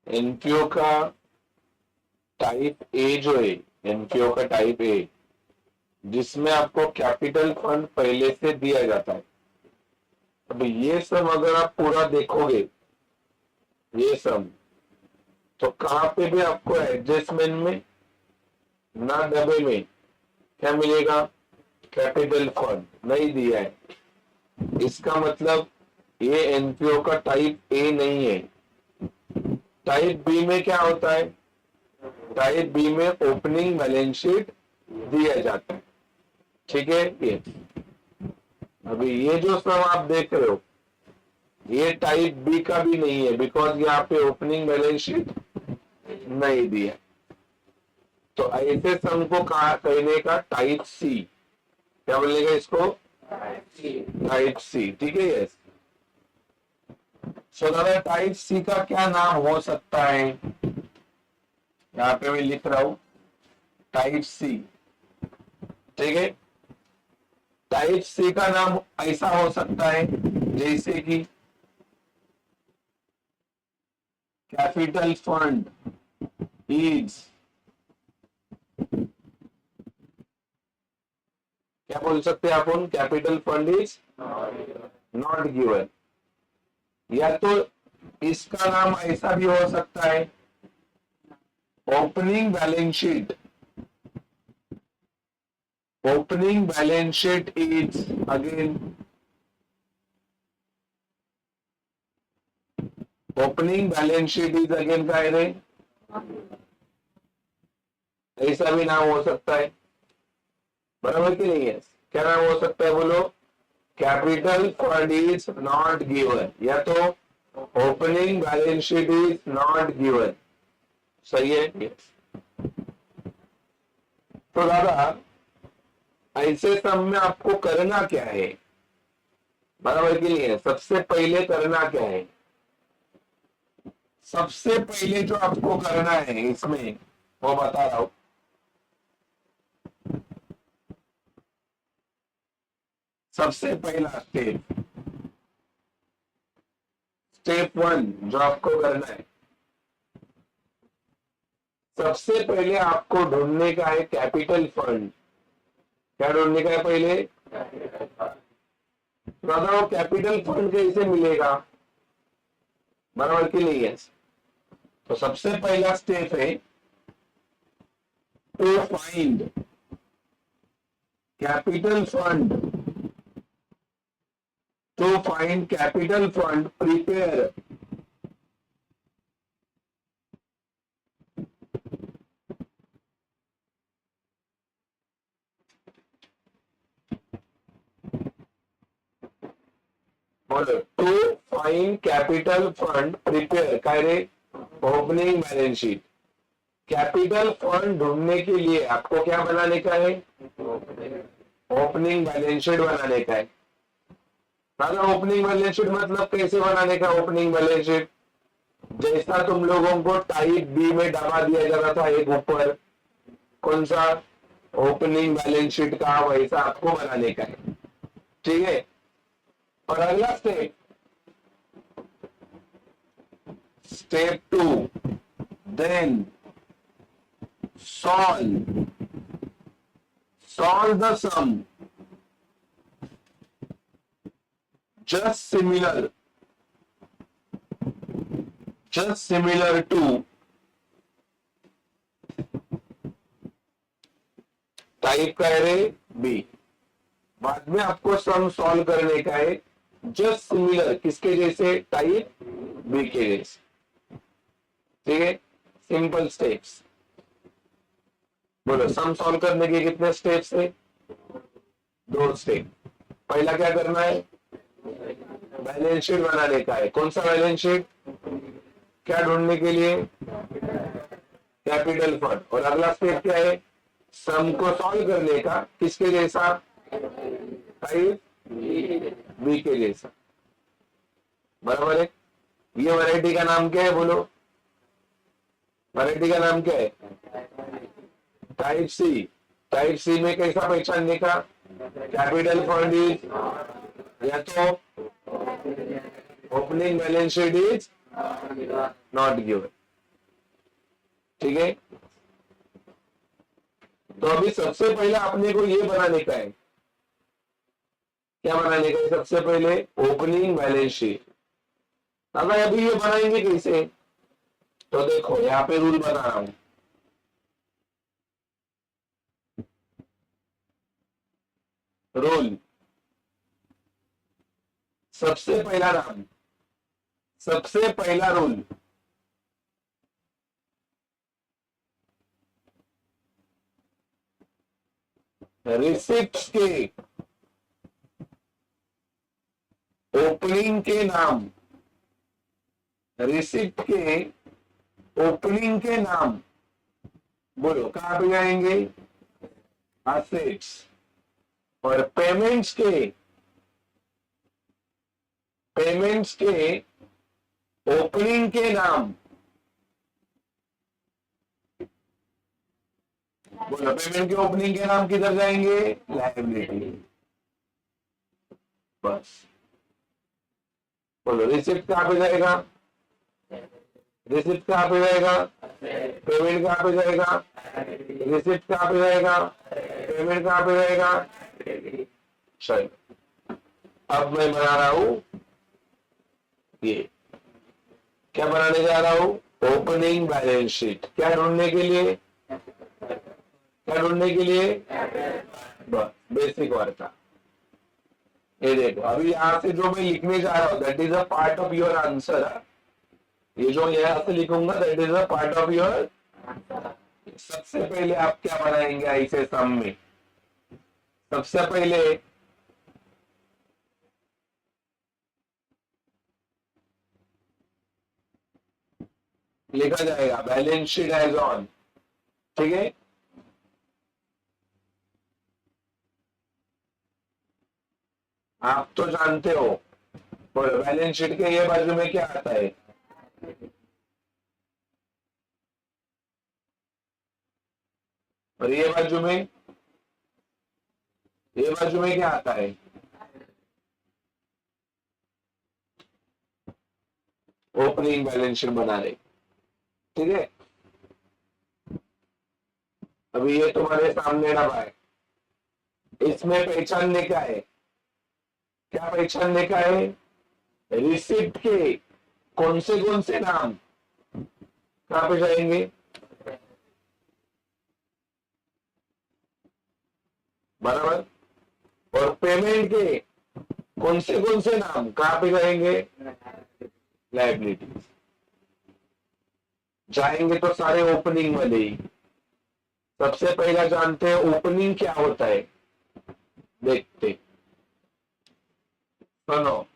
NPO का type A जो है, एनपीओ का टाइप ए, जिसमें आपको कैपिटल फंड पहले से दिया जाता है। अब ये सब अगर आप पूरा देखोगे, ये सब, तो कहां पे भी आपको एडजस्टमेंट में ना डबे में क्या मिलेगा, कैपिटल फंड नहीं दिया है। इसका मतलब ये एनपीओ का टाइप ए नहीं है। टाइप बी में क्या होता है, टाइप बी में ओपनिंग बैलेंस शीट दिया जाता है। ठीक है, ये अभी ये जो सब आप देख रहे हो, ये टाइप बी का भी नहीं है, बिकॉज यहाँ पे ओपनिंग बैलेंस शीट नहीं दिया। तो ऐसे सम को कहा कहने का टाइप सी, क्या बोलेगा इसको, टाइप सी। ठीक है, यस। सो दादा टाइप सी का क्या नाम हो सकता है, यहाँ पे मैं लिख रहा हूं टाइप सी। ठीक है, टाइप सी का नाम ऐसा हो सकता है जैसे कि कैपिटल फंड इज, क्या बोल सकते हैं अपन, capital fund is not given. या तो इसका नाम ऐसा भी हो सकता है, opening balance sheet, opening balance sheet is again, opening balance sheet is again क्या है, ऐसा भी नाम हो सकता है। बराबर कि नहीं है, क्या नाम हो सकता है बोलो, capital fund is not given, या तो opening balance sheet is not given. सही है, यस। तो दादा ऐसे सब में आपको करना क्या है, बराबर कि नहीं है, सबसे पहले करना क्या है, सबसे पहले जो आपको करना है इसमें वो बता रहा हूं। सबसे पहला स्टेप, स्टेप वन जो आपको करना है, सबसे पहले आपको ढूंढने का है कैपिटल फंड। क्या ढूंढने का है पहले, दादा वो कैपिटल फंड कैसे मिलेगा, बराबर कि नहीं है। तो सबसे पहला स्टेप है to find capital fund, to find capital fund prepare to find capital fund prepare क्या रे, opening balance sheet. Capital fund ढूंढने के लिए आपको क्या बनाने का है, ओपनिंग बैलेंस शीट बनाने का है। दादा ओपनिंग बैलेंस शीट मतलब कैसे बनाने का ओपनिंग बैलेंस शीट, जैसा तुम लोगों को टाइप बी में दबा दिया जाता था एक ऊपर, कौन सा, ओपनिंग बैलेंस शीट का, वैसा आपको बनाने का है। ठीक है, और अगला step, step two, then solve, solve the sum just similar, just similar to type का है बी। बाद में आपको सम सॉल्व करने का है जस्ट सिमिलर, किसके जैसे, टाइप बी के जैसे। ठीक है, सिंपल स्टेप्स। बोलो सम सॉल्व करने के कितने स्टेप्स है, दो स्टेप। पहला क्या करना है, बैलेंस शीट बनाने का है। कौन सा बैलेंस शीट, क्या ढूंढने के लिए, कैपिटल फंड। और अगला स्टेप क्या है, सम को सॉल्व करने का, किसके जैसा, टाइप बी के जैसा। बराबर है। ये वैरायटी का नाम क्या है बोलो, वैरायटी का नाम क्या है, टाइप सी। टाइप सी में कैसा पहचानने का, कैपिटल फंड इज, या तो opening balance sheet is not given. ठीक है, तो अभी सबसे पहले अपने को ये बनाने का है, क्या बनाने का है सबसे पहले? Opening balance sheet. अगर अभी ये बनाएंगे कैसे? तो देखो यहाँ पे रूल बना रहा हूं। रूल, सबसे पहला नाम, सबसे पहला रूल, रिसिप्ट्स के ओपनिंग के नाम, रिसिप्ट के ओपनिंग के नाम, बोलो कहां पे जाएंगे? एसेट्स। और पेमेंट्स के, पेमेंट्स के ओपनिंग के नाम, बोलो पेमेंट के ओपनिंग के नाम किधर जाएंगे? लायबिलिटी। बस, बोलो रिसिप्ट कहां पे जाएगा? रिसिप्ट कहां पे जाएगा? पेमेंट कहां पे जाएगा? रिसिप्ट कहां पे जाएगा? पेमेंट कहां पे जाएगा? चलो अब मैं बना रहा हूं ये, क्या बनाने जा रहा हूं? Opening balance sheet. क्या ढूंढने के लिए? क्या ढूंढने के लिए? बस बेसिक वर्क का। ये देखो अभी यहां से जो मैं लिखने जा रहा हूं that is a part of your answer. ये जो यहां से लिखूंगा that is a part of your. सबसे पहले आप क्या बनाएंगे ऐसे सम में? सबसे पहले लिखा जाएगा बैलेंस शीट एज ऑन, ठीक है। आप तो जानते हो और बैलेंस शीट के ये बाजू में क्या आता है? और ये बाजू में, ये बाजू में क्या आता है? ओपनिंग बैलेंस शीट बना रहे, ठीक है। अभी ये तुम्हारे सामने डब्बा है, इसमें पहचानने का है, क्या पहचानने का है? रिसिप्ट के कौन से नाम कहां पे जाएंगे? बराबर। और पेमेंट के कौन से नाम कहां पे जाएंगे? लायबिलिटी। जाएंगे तो सारे ओपनिंग वाले ही। सबसे पहला जानते हैं ओपनिंग क्या होता है, देखते। सुनो,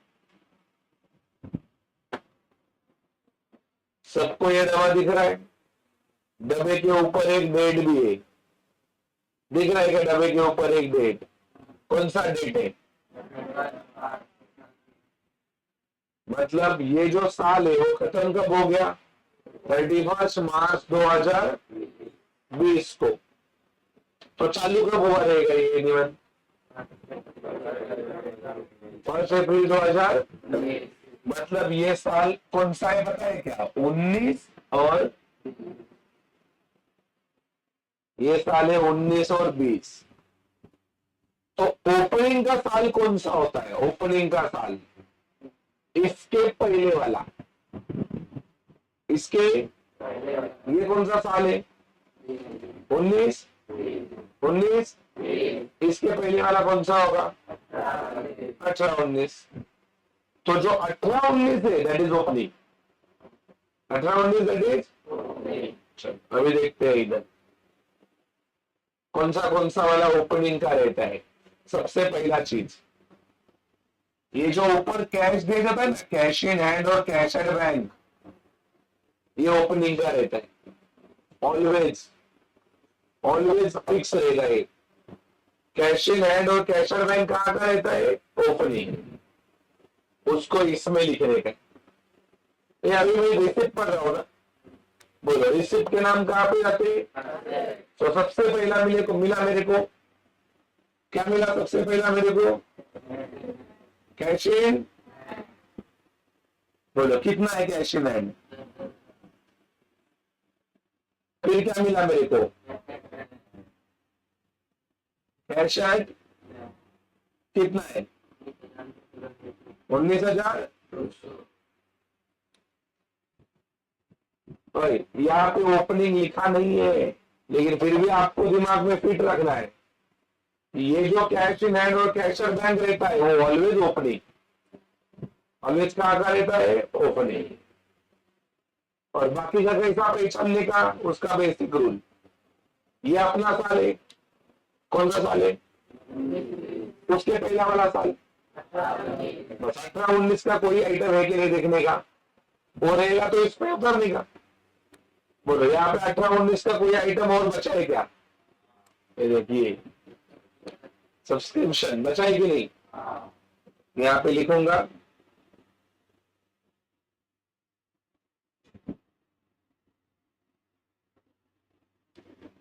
सबको ये डब्बा दिख रहा है? डब्बे के ऊपर एक डेट भी है, दिख रहा है क्या? डब्बे के ऊपर एक डेट, कौन सा डेट है? मतलब ये जो साल है वो खत्म कब हो गया? 31 मार्च 2020 को। तो चालू कब हुआ रहेगा ये निबंध? 1 अप्रैल 2000। मतलब ये साल कौन सा है पता है क्या? 19। और ये साल है 19 और 20। तो ओपनिंग का साल कौन सा होता है? ओपनिंग का साल इसके पहले वाला, इसके, ये कौन सा साल है? 19। 19, इसके पहले वाला कौन सा होगा? 18-19। तो जो 18-19 है that is opening. 18-19 that is. अभी देखते हैं इधर कौन सा वाला ओपनिंग का रहता है। सबसे पहला चीज, ये जो ऊपर कैश दिया जाता है ना, कैश इन हैंड और कैश एट बैंक, ये ओपनिंग का रहता है। ऑलवेज, ऑलवेज फिक्स रहेगा ये। कैश इन हैंड और कैश एट बैंक कहां का रहता है? ओपनिंग। उसको इसमें लिखने का। ये अभी मैं रिसिप्ट पढ़ रहा हूं ना, बोलो रिसिप्ट के नाम कहां पे जाते हैं? तो सबसे पहला मिला मेरे को, क्या मिला सबसे पहला मेरे को? Cash in. बोलो कितना है कैश इन हैंड? फिर क्या मिला मेरे को, कैश एट कितना है 19,000। यहाँ पे ओपनिंग लिखा नहीं है, लेकिन फिर भी आपको दिमाग में फिट रखना है, ये जो कैश इन हैंड और कैशर बैंक रहता है वो ऑलवेज ओपनिंग, ऑलवेज कहाँ का रहता है ओपनिंग। और बाकी का कैसा पहचानने का, उसका बेसिक रूल, ये अपना साल है, कौन सा साल है, उसके पहला वाला साल, बस 18-19 का कोई आइटम है कि नहीं देखने का, वो रहेगा तो इसमें उतरने का। बोलो यहाँ पे 18-19 का कोई आइटम और बचा है क्या, ये देखिए सब्सक्रिप्शन बचा है कि नहीं, यहाँ पे लिखूंगा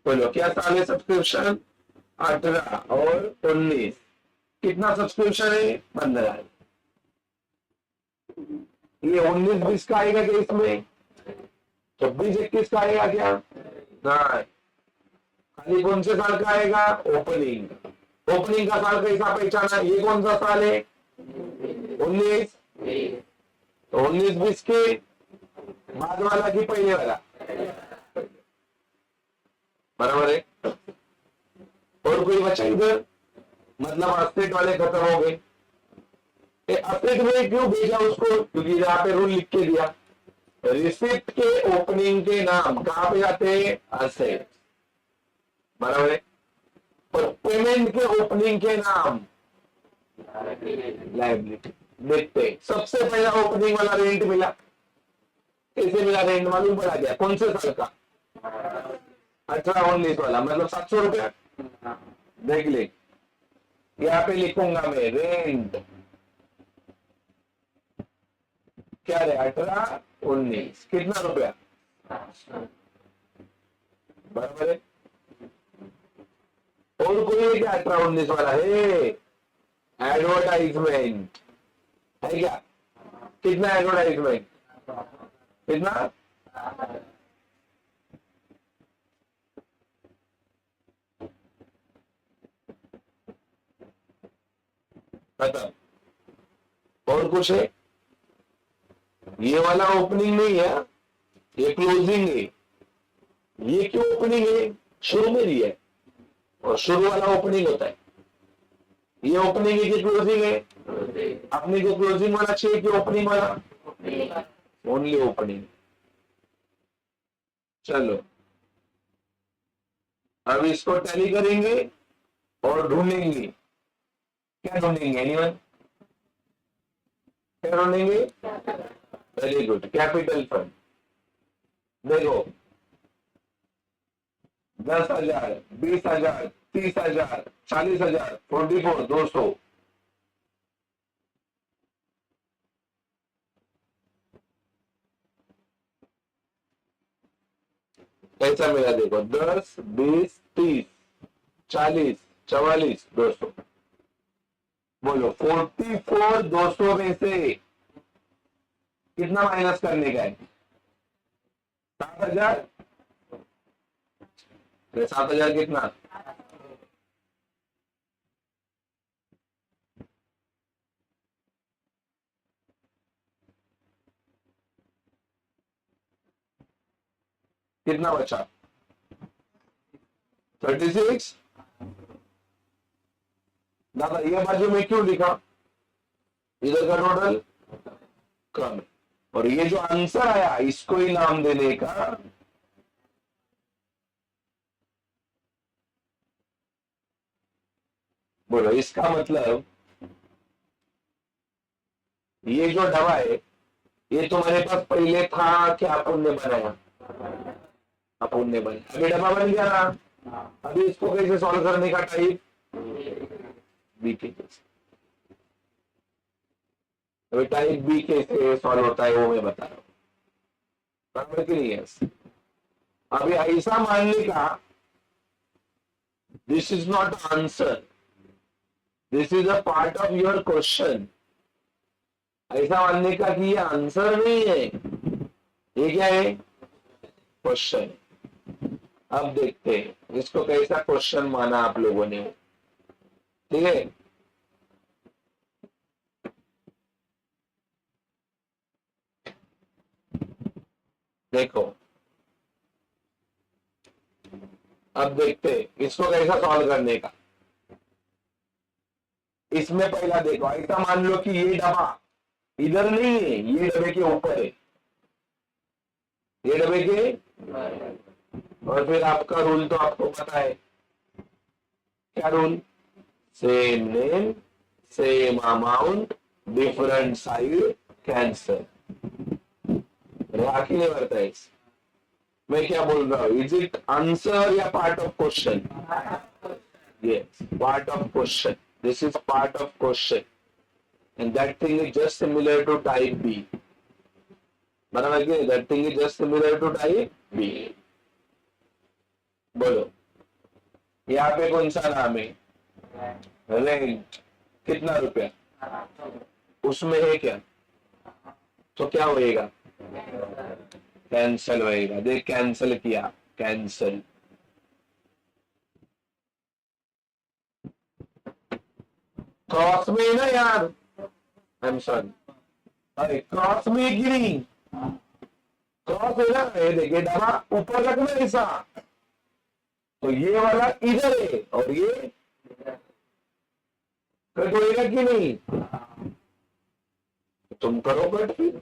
बोलो क्या साल है सब्सक्रिप्शन, 18 और 19, कितना सब्सक्रिप्शन है 15। ये 19-20 का आएगा क्या इसमें, 26-21 का आएगा क्या, नहीं, खाली कौन से साल का आएगा ओपनिंग। ओपनिंग का साल कैसा पहचाना, ये कौन सा साल है 19, तो 19-20 के बाद वाला की पहले वाला, बराबर है। और कोई बचा इधर, मतलब अस्टेट वाले खत्म हो गए। अस्टेट में क्यों भेजा उसको, क्योंकि यहाँ पे रूल लिख के दिया, रिसिप्ट के ओपनिंग के नाम कहां पे जाते हैं असेट, बराबर है। और पेमेंट के ओपनिंग के नाम लायबिलिटी। देखते हैं सबसे पहला ओपनिंग वाला रेंट मिला, कैसे मिला रेंट मालूम पड़ा गया, कौन से साल का 18-19 वाला, मतलब 700 रुपया। देख ले यहाँ पे लिखूंगा मैं रेंट क्या है 18-19 कितना रुपया, बराबर है। और कोई है क्या 18-19 वाला है, एडवर्टाइजमेंट है क्या, कितना एडवर्टाइजमेंट, कितना खत्म। और कुछ है, ये वाला ओपनिंग नहीं है, ये क्लोजिंग है। ये क्यों ओपनिंग है, शुरू में दिया है और शुरू वाला ओपनिंग होता है। ये ओपनिंग है कि क्लोजिंग है, अपने को क्लोजिंग वाला चाहिए कि ओपनिंग वाला, ओनली ओपनिंग। चलो अब इसको टैली करेंगे और ढूंढेंगे, क्या ढूंढेंगे एनीवन, क्या ढूंढेंगे, वेरी गुड कैपिटल फंड। देखो 10,000, 20,000, 30,000, 40,000, 44, 200, कैसा मिला देखो 10, 20, 30, 40, 44, 200। बोलो 44, 200 में से कितना माइनस करने का है, 7,000। 7,000 कितना, कितना बचा 36। दादा ये बाजू में क्यों लिखा, इधर का टोटल कम, और ये जो आंसर आया इसको ही नाम देने का, बोलो इसका मतलब ये जो दवा है ये तुम्हारे पास पहले था कि अपन ने बनाया, अपन ने बनाया, अभी डब्बा बन गया ना, अभी इसको कैसे सॉल्व करने का टाइप बी के, अभी टाइप बी कैसे सॉल्व होता है वो मैं बता रहा हूं, बराबर कि नहीं है। अभी ऐसा मानने का, this is not answer, this is a part of your question, ऐसा मानने का कि ये आंसर नहीं है, ये क्या है क्वेश्चन। अब देखते हैं इसको कैसा क्वेश्चन माना आप लोगों ने, ठीक है। देखो अब देखते हैं इसको कैसा सॉल्व करने का। इसमें पहला देखो, ऐसा मान लो कि ये डब्बा इधर नहीं है, ये डब्बे के ऊपर है, ये डब्बे के, और फिर आपका रूल तो आपको पता है, क्या rule, same name same amount different side cancel, राखी नहीं बढ़ता है। मैं क्या बोल रहा हूँ, इज इट आंसर या part of question? Yes, part of question, this is part of question and that thing is just similar to type B, बराबर कि that thing is just similar to type B. बोलो यहाँ पे कौन सा नाम है, रेंट, कितना रुपया, उसमें है क्या, तो क्या होएगा, कैंसल होएगा। देख कैंसल किया, कैंसल, क्रॉस में है ना यार, आई एम सॉरी, अरे क्रॉस में है कि नहीं, क्रॉस है ना, ये देखिए डबा ऊपर रखना ऐसा, तो ये वाला इधर है और ये कट होएगा कि नहीं, तुम करो कट, फिर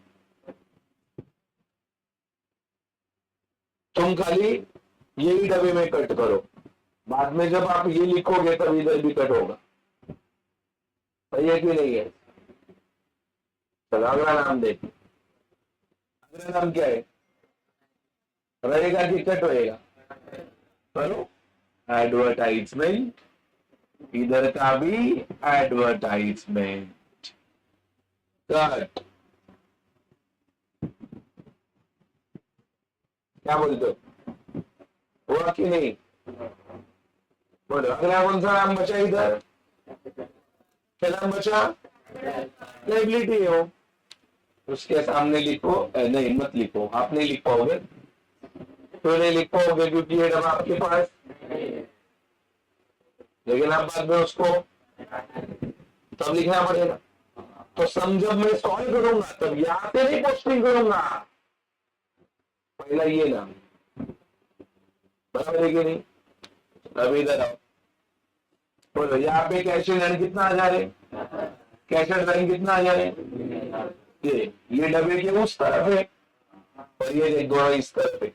तुम खाली यही डब्बे में कट करो, बाद में जब आप ये लिखोगे तब इधर भी कट होगा, सही है कि नहीं है। चलो अगला नाम देखिए, अगला नाम क्या है, रहेगा कि कट होएगा, करो, एडवर्टाइजमेंट, इधर का भी एडवर्टाइजमेंट, कट, क्या बोलते हो, हुआ कि नहीं, बोलो अगला कौन सा नाम बचा इधर, क्या नाम बचा, लाइबिलिटी हो, उसके सामने लिखो, नहीं मत लिखो, आप नहीं लिख पाओगे, तो नहीं लिख पाओगे क्योंकि ये डब्बा आपके पास, लेकिन आप बाद में उसको तब लिखना पड़ेगा। तो सम जब मैं सॉल्व करूंगा तब यहां से नहीं पोस्टिंग करूंगा, पहला ये नाम, बराबर है कि नहीं। अब इधर आओ, बोलो यहाँ पे कैश एंड लाइन कितना आ जा रहे, कैश एंड लाइन कितना आ जा रहे, ये डब्बे के उस तरफ है और ये देखो इस तरफ है,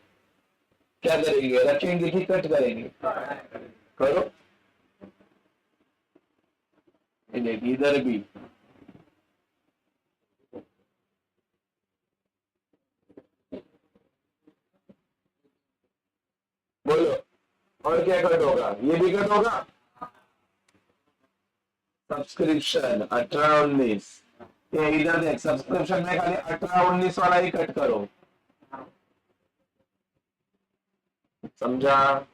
क्या करेंगे, रखेंगे कि कट करेंगे, करो, देखिए इधर भी, बोलो और क्या कट होगा, ये भी कट होगा, सब्सक्रिप्शन 18-19, ये इधर देख सब्सक्रिप्शन में खाली 18-19 वाला ही कट करो, समझा,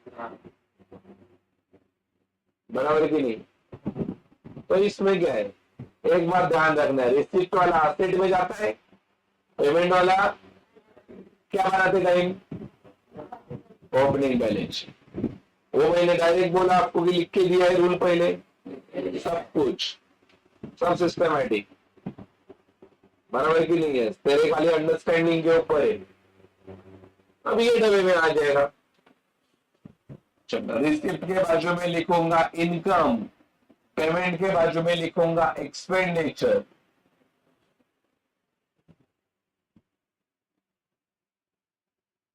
बराबर कि नहीं। तो इसमें क्या है, एक बार ध्यान रखना है, रिसिप्ट वाला असेट में जाता है, पेमेंट वाला क्या बनाते टाइम, ओपनिंग बैलेंस, वो मैंने डायरेक्ट बोला आपको कि लिख के दिया है रूल पहले, सब कुछ सब सिस्टमैटिक, बराबर की नहीं है, तेरे खाली अंडरस्टैंडिंग के ऊपर है। अब ये डब्बे में आ जाएगा, चलो रिसिप्ट के बाजू में लिखूंगा इनकम, पेमेंट के बाजू में लिखूंगा एक्सपेंडिचर,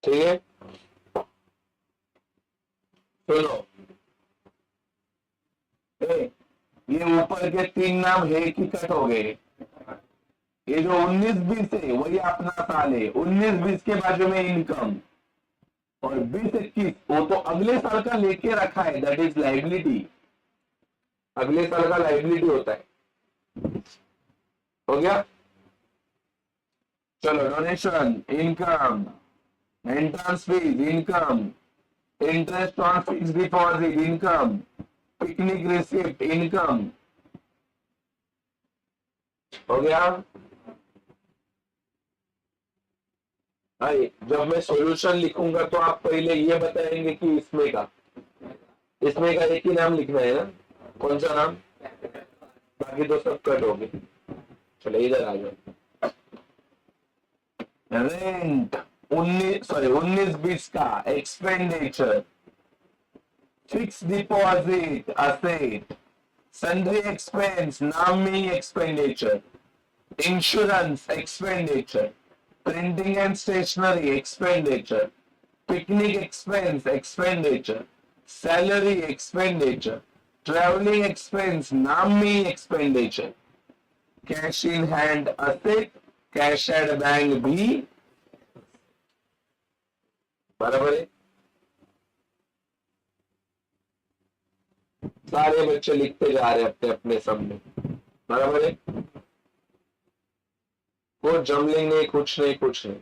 ठीक है। सुनो ये ऊपर के 3 नाम है कि कट हो गए, ये जो 19-20 है वही अपना साल है, 19-20 के बाजू में इनकम, और 20-21 वो तो अगले साल का लेके रखा है, दैट इज लाइबिलिटी, अगले साल का लाइबिलिटी होता है, हो गया। चलो donation income, entrance fees income, interest on fix deposit income, picnic receipt income, हो गया। भाई जब मैं सॉल्यूशन लिखूंगा तो आप पहले ये बताएंगे कि इसमें का एक ही नाम लिखना है ना, कौन सा नाम, बाकी तो सब कट हो गए। चलो इधर आ जाओ। रेंट 19-20 का expenditure, fix deposit asset, sundry expense नाम में ही expenditure, insurance expenditure, printing and stationery expenditure, picnic expense expenditure, salary expenditure, travelling expense नाम में ही expenditure, cash in hand asset, cash at bank भी बराबर है। सारे बच्चे लिखते जा रहे अपने अपने सामने, बराबर है। कोई जमलिंग नहीं, कुछ नहीं कुछ नहीं।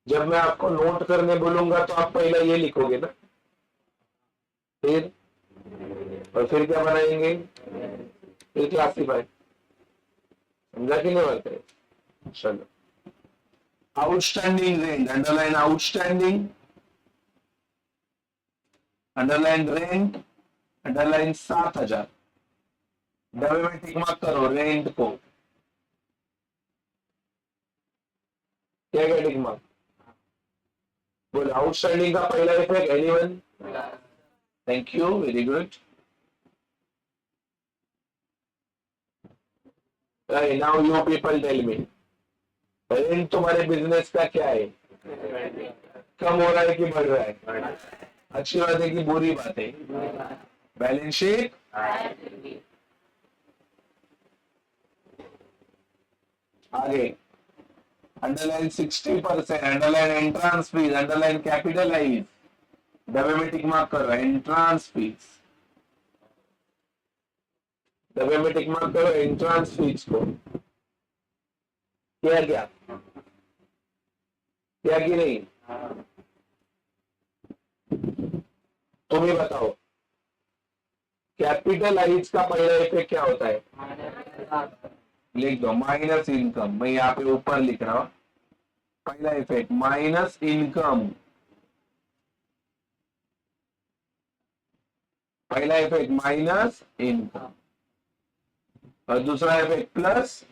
जब मैं आपको नोट करने बोलूंगा तो आप पहले ये लिखोगे ना, फिर और फिर क्या बनाएंगे, फिर क्लासीफाई। समझा कि नहीं बात है? चलो, outstanding rent, underline outstanding, underline rent, underline 7,000, डबे में टिक मार्क करो रेंट को, क्या क्या टिक मार्क बोले। आउटस्टैंडिंग का पहला effect anyone, thank you, very good. Now you people tell me, rent तुम्हारे बिजनेस का क्या है, कम हो रहा है कि बढ़ रहा है, अच्छी बात है कि बुरी बात है, बैलेंस शीट आगे, underline 60%, underline entrance fees, underline capitalise, डबे में टिक मार्क कर रहा है एंट्रांस फीस, डबे में टिक मार्क करो एंट्रांस फीस को, क्या क्या क्या कि नहीं, तुम ही बताओ। कैपिटलाइज का पहला इफेक्ट क्या होता है, लिख दो माइनस इनकम, मैं यहाँ पे ऊपर लिख रहा हूं, पहला इफेक्ट माइनस इनकम, पहला इफेक्ट माइनस इनकम, और दूसरा इफेक्ट प्लस,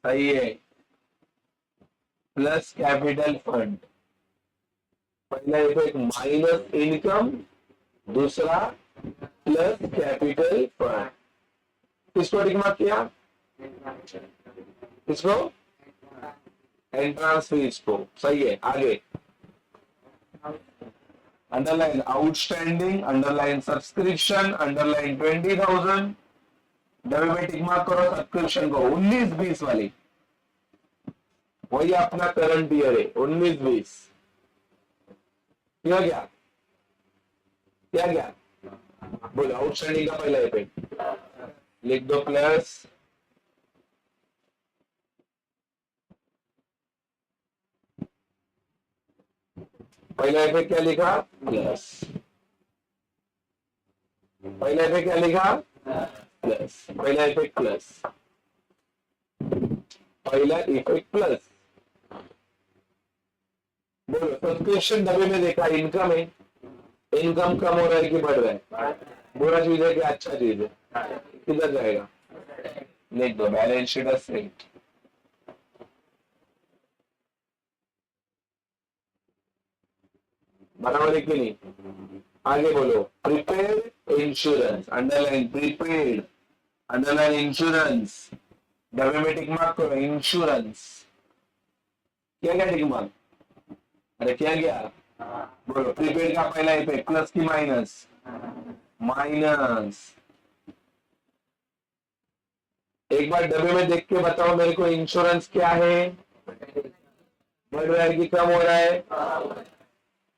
सही है, प्लस कैपिटल फंड। पहला इफेक्ट माइनस इनकम, दूसरा प्लस कैपिटल फंड। किसको टिक मार्क किया, किसको, एंट्रांस फीस को, सही है। आगे underline outstanding, underline subscription, underline 20,000, double में टिक मार्क करो सब्सक्रिप्शन को, 19-20 वाली, वही अपना करंट ईयर है 19-20। क्या क्या क्या क्या बोलो, आउटस्टैंडिंग का पहला इफेक्ट लिख दो प्लस, पहला इफेक्ट क्या लिखा, प्लस, पहला इफेक्ट क्या लिखा, प्लस, पहला इफेक्ट प्लस, पहला इफेक्ट प्लस। बोलो सब्सक्रिप्शन डबे में देखा इनकम है, इनकम कम हो रहा है कि बढ़ रहा है, बुरा चीज है कि अच्छा चीज है, किधर जाएगा, लिख दो बैलेंस शीट असेट। बराबर है कि नहीं, आगे बोलो prepaid insurance, underline prepaid, underline insurance, डबे में टिक मार्क करो इंश्योरेंस, क्या क्या टिक मार्क, अरे क्या क्या बोलो, प्रीपेड का पहला इफेक्ट प्लस की माइनस, माइनस। एक बार डब्बे में देख के बताओ मेरे को इंश्योरेंस क्या है, बढ़ रहा है कि कम हो रहा है,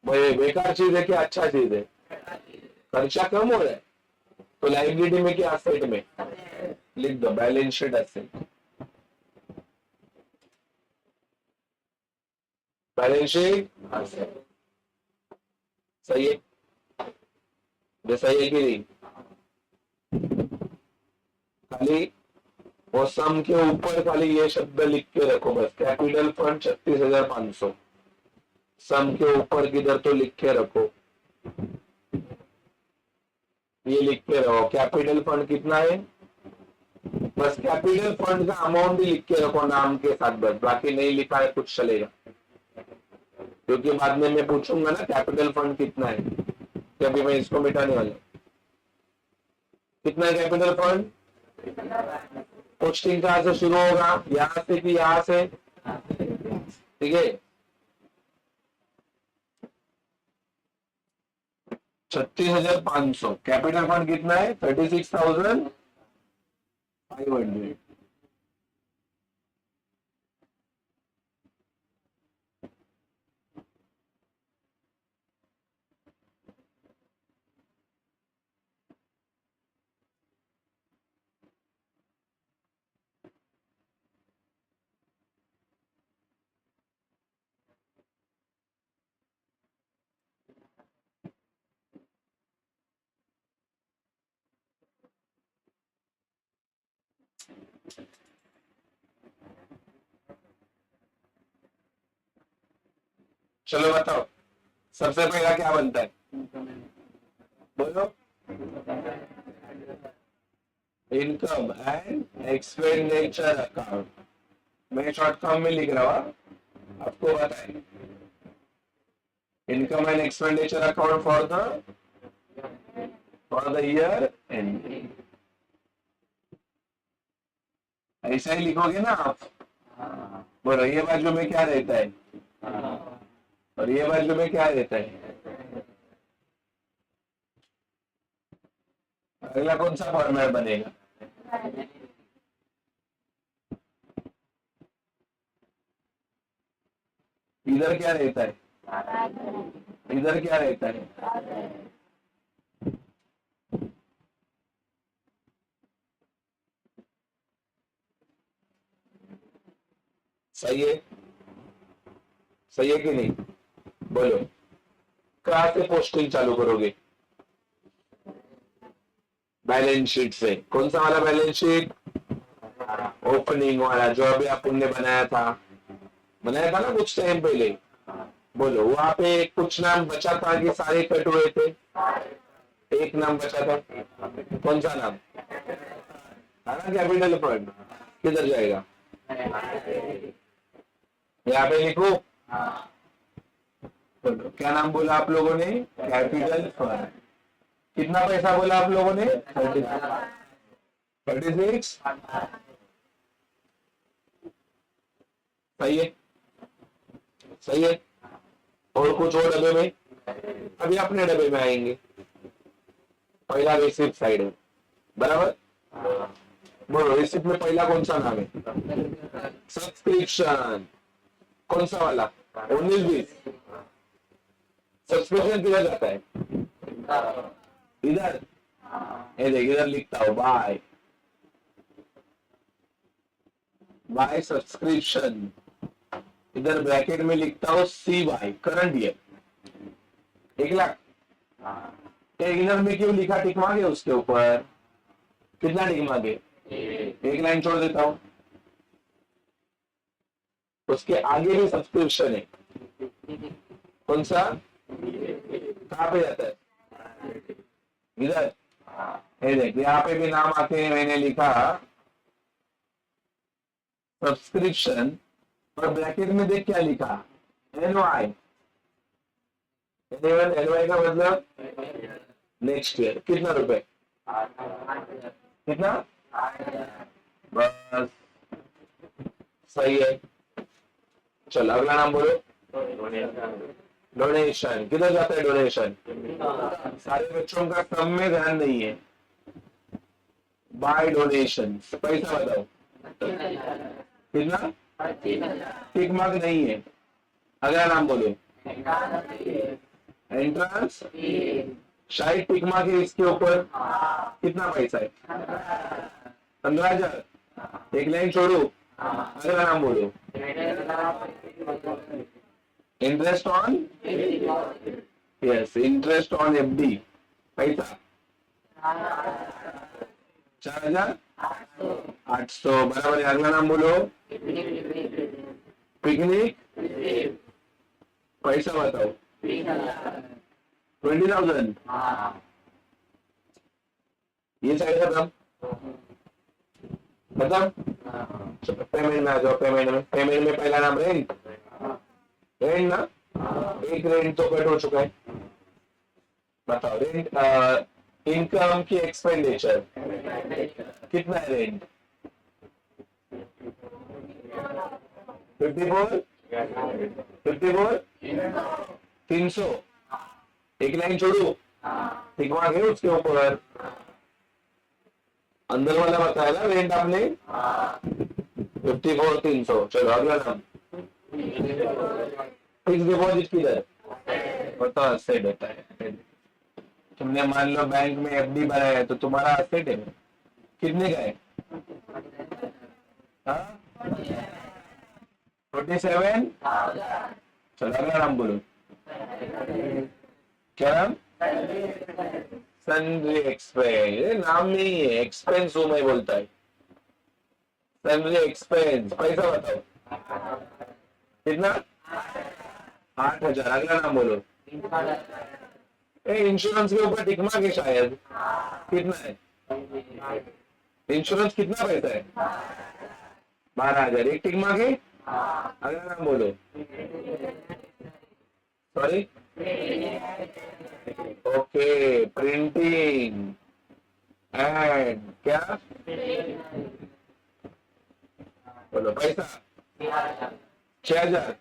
बेकार चीज है कि अच्छा चीज है, खर्चा कम हो रहा है, तो लाइबिलिटी में क्या असेट में, लिख दो balance sheet asset, balance sheet asset, सही है, ये सही है कि नहीं, खाली और सम के ऊपर खाली ये शब्द लिख के रखो बस, कैपिटल फंड 36,500। सम के ऊपर किधर तो लिख के रखो, ये लिख के रखो कैपिटल फंड कितना है, बस कैपिटल फंड का अमाउंट भी लिख के रखो नाम के साथ बस, बाकी नहीं लिखा है कुछ चलेगा, क्योंकि बाद में मैं पूछूंगा ना कैपिटल फंड कितना है, कि अभी मैं इसको मिटाने वाला हूं। कितना है कैपिटल फंड? पोस्टिंग कहां से शुरू होगा, यहां से कि यहां से? ठीक है, 36,500। कैपिटल फंड कितना है? 36,500। चलो बताओ, सबसे पहला क्या बनता है? बोलो। इनकम एंड एक्सपेंडिचर अकाउंट, मैं शॉर्ट फॉर्म में लिख रहा हूँ, आपको बताए। Income and expenditure account for the year and, ऐसा ही लिखोगे ना आप। बोलो, ये बाजू में क्या रहता है और ये बाजू में क्या रहता है? अगला कौन सा फॉर्मेट बनेगा? इधर क्या रहता है, इधर क्या रहता है? सही है, सही है कि नहीं? बोलो, कहां से पोस्टिंग चालू करोगे? बैलेंस शीट से। कौन सा वाला बैलेंस शीट? ओपनिंग वाला, जो अभी अपन ने बनाया था ना कुछ टाइम पहले। बोलो, वहां पे कुछ नाम बचा था कि सारे कट हुए थे? एक नाम बचा था, कौन सा नाम? है ना कैपिटल फंड। किधर जाएगा? यहाँ पे लिखो। बोलो, क्या नाम बोला आप लोगों ने? Capital fund. कितना पैसा बोला आप लोगों ने? 36। सही है, सही है। और कुछ और डब्बे में? अभी अपने डब्बे में आएंगे। पहला रिसिप्ट साइड है, बराबर। बोलो, रिसिप्ट में पहला कौन सा नाम है? सब्सक्रिप्शन। कौन सा वाला? 19-20। सब्सक्रिप्शन किधर जाता है? इधर। ये देख, इधर लिखता हूं बाय सब्सक्रिप्शन, इधर ब्रैकेट में लिखता हूं CY, करंट ईयर 1,00,000। इधर में क्यों लिखा टिक मांगे उसके ऊपर? कितना टिक मांगे? एक लाइन छोड़ देता हूं। उसके आगे भी सब्सक्रिप्शन है, कौन सा? कहां पे जाता है? इधर। ये देख, यहाँ पे भी नाम आते हैं, मैंने लिखा सब्सक्रिप्शन, और ब्रैकेट में देख क्या लिखा? NY। NY का मतलब नेक्स्ट ईयर। कितना रुपए? कितना? बस, सही है। चलो अगला नाम बोलो। डोनेशन। किधर जाता है डोनेशन? सारे बच्चों का सब में ध्यान नहीं है। बाय डोनेशन, पैसा बताओ कितना? टिक मार्क नहीं है। अगला नाम बोलो। एंट्रेंस। शायद टिक मार्क है इसके ऊपर। कितना पैसा है? 15,000। एक लाइन छोड़ो, अगला नाम बोलो। Interest on, yes, interest on FD। पैसा 4,000। 800 बराबर है। अगला नाम बोलो। पिकनिक। पैसा बताओ। 20,000। ये साइड खत्म। पेमेंट में आ जाओ। पेमेंट में पहला नाम रेंट। रेंट ना, एक रेंट तो कट हो चुका है। बताओ रेंट। इनकम की एक्सपेंडिचर कितना है रेंट? 54। 54 300। एक लाइन छोड़ू, टिक मार्क है उसके ऊपर। अंदर वाला बताया ना रेंट आपने 54 300। चलो अगला नाम। फिक्स डिपॉजिट किधर? पता असेट होता है। तुमने मान लो बैंक में एफडी बनाया है तो तुम्हारा असेट है। कितने का है? 47। चलो अगला नाम बोलो। क्या नाम? Sundry expense. नाम नहीं है, एक्सपेंस हूं मैं बोलता है। Sundry expense. पैसा बताओ कितना? 8,000। अगला नाम बोलो। इंश्योरेंस के ऊपर टिक मार्क है शायद। कितना है इंश्योरेंस? कितना पैसा है? 12,000। एक टिक मार्क है। अगला नाम बोलो। सॉरी। ओके, प्रिंटिंग एंड क्या बोलो? पैसा 6,000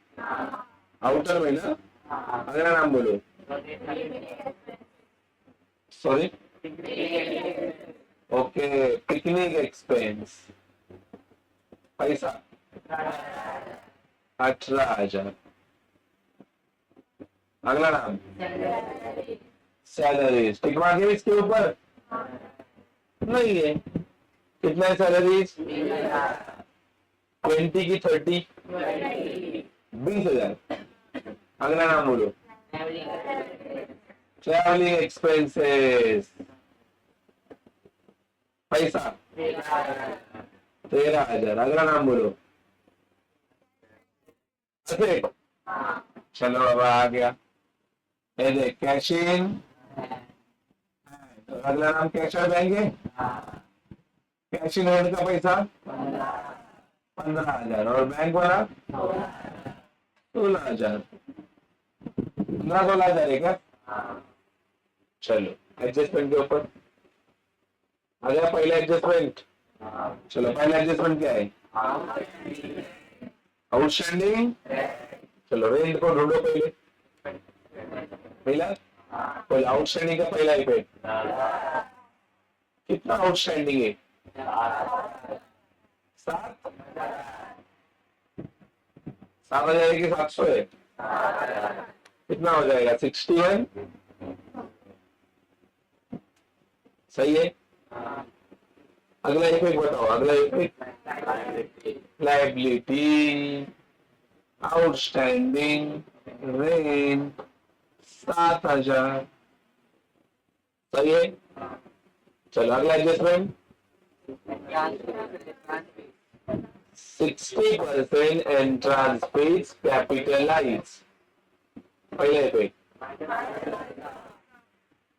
आउटर में ना। अगला नाम बोलो। सॉरी। Okay, picnic expense. पैसा 18,000। अगला नाम सैलरीज। टिक मार्क है इसके ऊपर? नहीं है। कितना है सैलरीज? 20 की 30? 20,000। अगला नाम बोलो। Travelling expenses. पैसा 13,000। अगला नाम बोलो। चलो अब आ गया। ये देख, कैश इन। तो अगला नाम कैश आउट आएंगे। कैश इन हैंड का पैसा 15,000 और बैंक वाला 16,000। 15-16,000 है क्या? चलो एडजस्टमेंट के ऊपर आ गया पहला एडजस्टमेंट। चलो पहला एडजस्टमेंट क्या है? आउटस्टैंडिंग। चलो रेंट को ढूंढो पहले। पहला पहले आउटस्टैंडिंग का पहला इफेक्ट कितना आउटस्टैंडिंग है? 7,000 की 700 है। कितना हो जाएगा? 61। सही है। अगला इफेक्ट बताओ। अगला इफेक्ट लाइबिलिटी, आउटस्टैंडिंग, रेंट 7,000। सही है। चलो अगला एडजस्टमेंट 60% and transfers capitalize। पहले इफेक्ट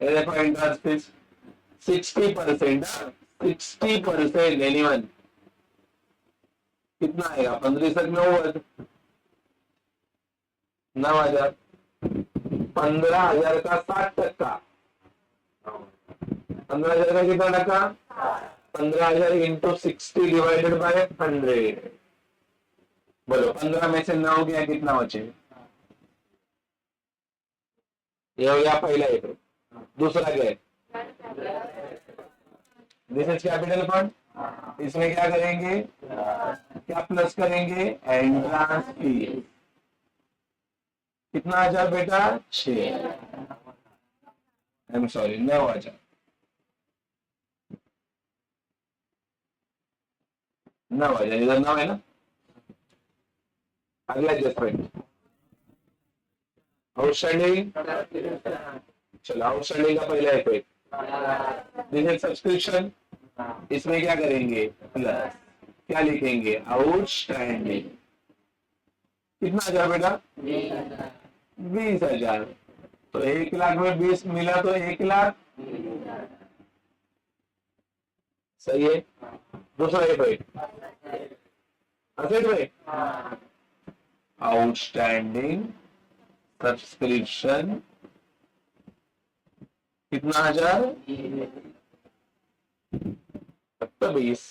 एंड ट्रांसफर 60%। 60% एनीवन कितना आएगा? 15,000 9,000। 15,000 का 60%। 15,000 का कितना टका? 15,000 इंटू 60 डिवाइडेड बाय 100। बोलो 15 में से 9 गया, कितना बचे? ये हो गया पहला इफेक्ट। दूसरा क्या है? This is capital fund. इसमें क्या करेंगे? क्या प्लस करेंगे? Entrance fees. कितना 1,000 बेटा? 6। I am sorry 9,000। 9,000 इधर 9 है ना। अगला एडजस्टमेंट आउटस्टैंडिंग। चलो आउटस्टैंडिंग का पहला इफेक्ट दिस इज सब्सक्रिप्शन। इसमें क्या करेंगे, प्लस, क्या लिखेंगे, आउटस्टैंडिंग। कितना हजार बेटा, 20,000। तो 1 लाख में 20 मिला तो 1 लाख, सही है। दूसरा ये भाई, असेट भाई, आउटस्टैंडिंग सब्सक्रिप्शन कितना हजार, तो 20।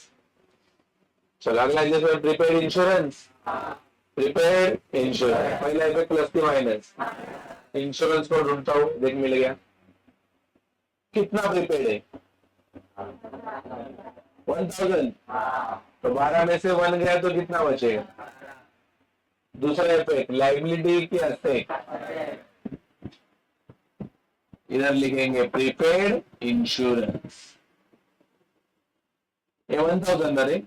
चलो अगला जैसे प्रीपेड इंश्योरेंस, प्रीपेड इंश्योरेंस पहला इफेक्ट प्लस की माइनस, इंश्योरेंस को ढूंढता हूं, देख मिल गया। कितना प्रीपेड है, 1000। तो 12 में से 1 गया तो कितना बचेगा। दूसरा इफेक्ट लाइबिलिटी की असेट, इधर लिखेंगे प्रीपेड इंश्योरेंस, ये 1000 अरे।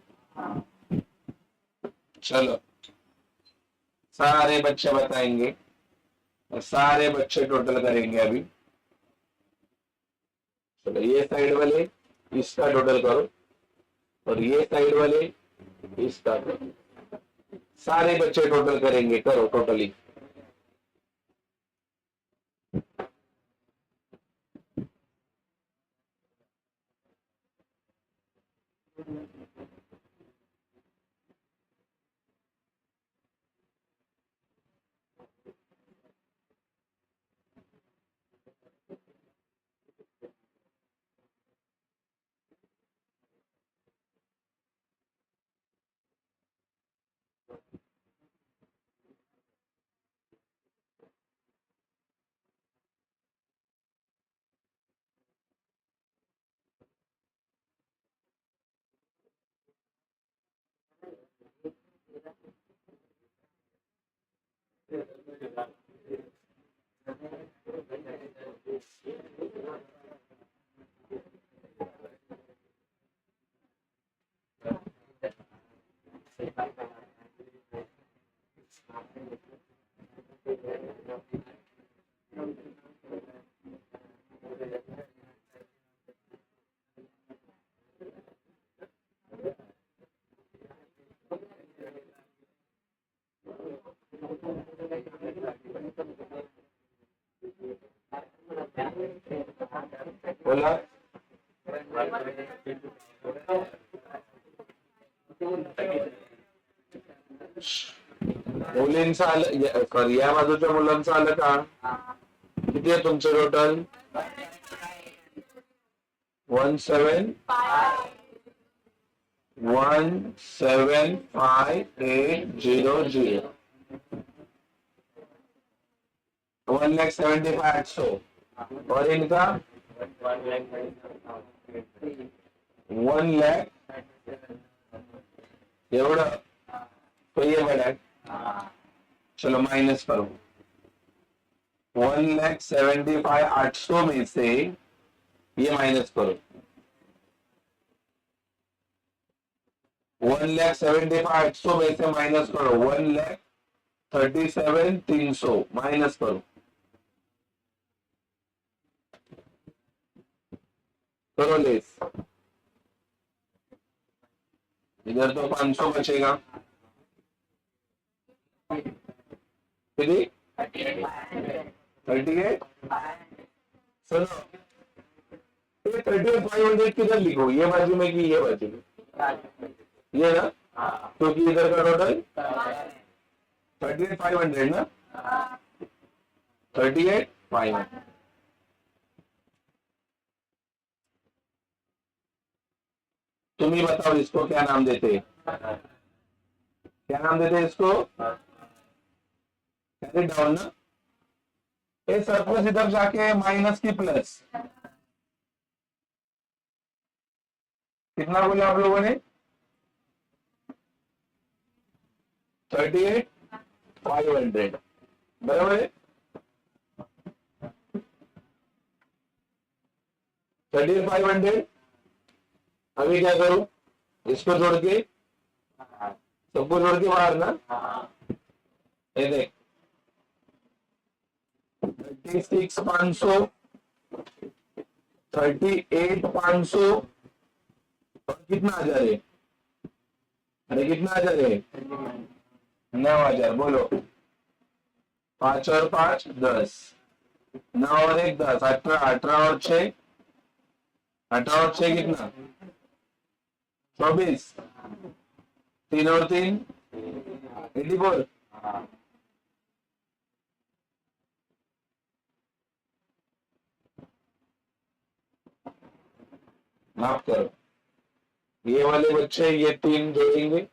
चलो सारे बच्चे बताएंगे और सारे बच्चे टोटल करेंगे अभी। चलो ये साइड वाले इसका टोटल करो और ये साइड वाले इसका करो, सारे बच्चे टोटल करेंगे, करो टोटली। बोला मुलींचं आलं, सॉरी या बाजूच्या मुलांचं आलं का, किती आहे तुमचं टोटल, 1,758,000, 1,75,800 और इनका 1,00,000 एवढं, तो ये बड़ा, चलो माइनस करो, 1,75,800 में से ये माइनस करो, 1,75,800 में से माइनस करो, 1,37,300 माइनस करो, करो लेस, इधर तो 500 बचेगा, कितनी 38। सुनो ये 38,500 किधर लिखो, ये बाजू में कि ये बाजू में, ये ना, क्योंकि इधर का टोटल 38,500 ना, 38,500। तुम ही बताओ इसको क्या नाम देते, क्या नाम देते इसको, कैरी डाउन ना, ये सरप्लस इधर जाके माइनस की प्लस, कितना बोला आप लोगों ने, 38,500 बराबर है, 38,500। अभी क्या करूं, इसको जोड़ के, सबको जोड़ के बाहर ना, ये देख 36,500, 38,500 और कितना आ जा रहे? अरे कितना आ जा रहे? 9,000। बोलो, 5 और 5 10, 9 और 1 10, 18, 18 और 6, 18 और 6 कितना? 24, 3 और 3 84। माफ करो, ये वाले बच्चे ये 3 जोड़ेंगे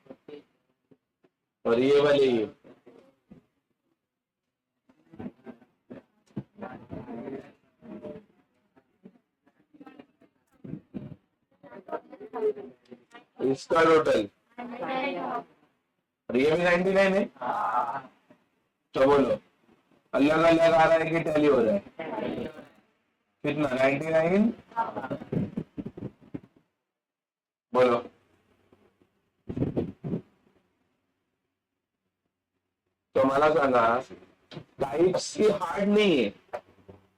और ये वाले ये। इसका टोटल और ये भी 99 है। तो बोलो, अलग अलग आ रहा है कि टैली हो रहा है? कितना? 99। बोलो, तो मला सांगा, टाइप सी हार्ड नहीं है।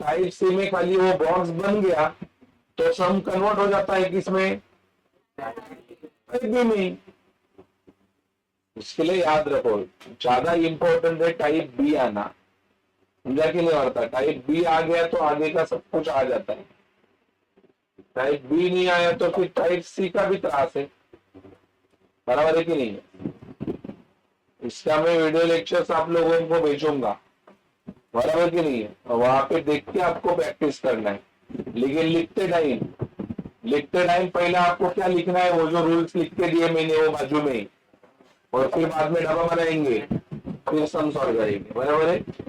टाइप सी में खाली वो बॉक्स बन गया तो सम कन्वर्ट हो जाता है किसमें? टाइप बी में। इसके लिए याद रखो, ज्यादा इंपॉर्टेंट है टाइप बी आना। समझा कि नहीं? होता टाइप बी आ गया तो आगे का सब कुछ आ जाता है। टाइप बी नहीं आया तो फिर टाइप सी का भी त्रास है। बराबर है कि नहीं? इसका मैं वीडियो लेक्चर्स आप लोगों को भेजूंगा, बराबर कि नहीं है? वहां पे देख के आपको प्रैक्टिस करना है। लेकिन लिखते टाइम पहले आपको क्या लिखना है? वो जो रूल्स लिख के दिए मैंने वो बाजू में ही, और फिर बाद में डब्बा बनाएंगे, फिर सम सॉल्व करेंगे। बराबर है?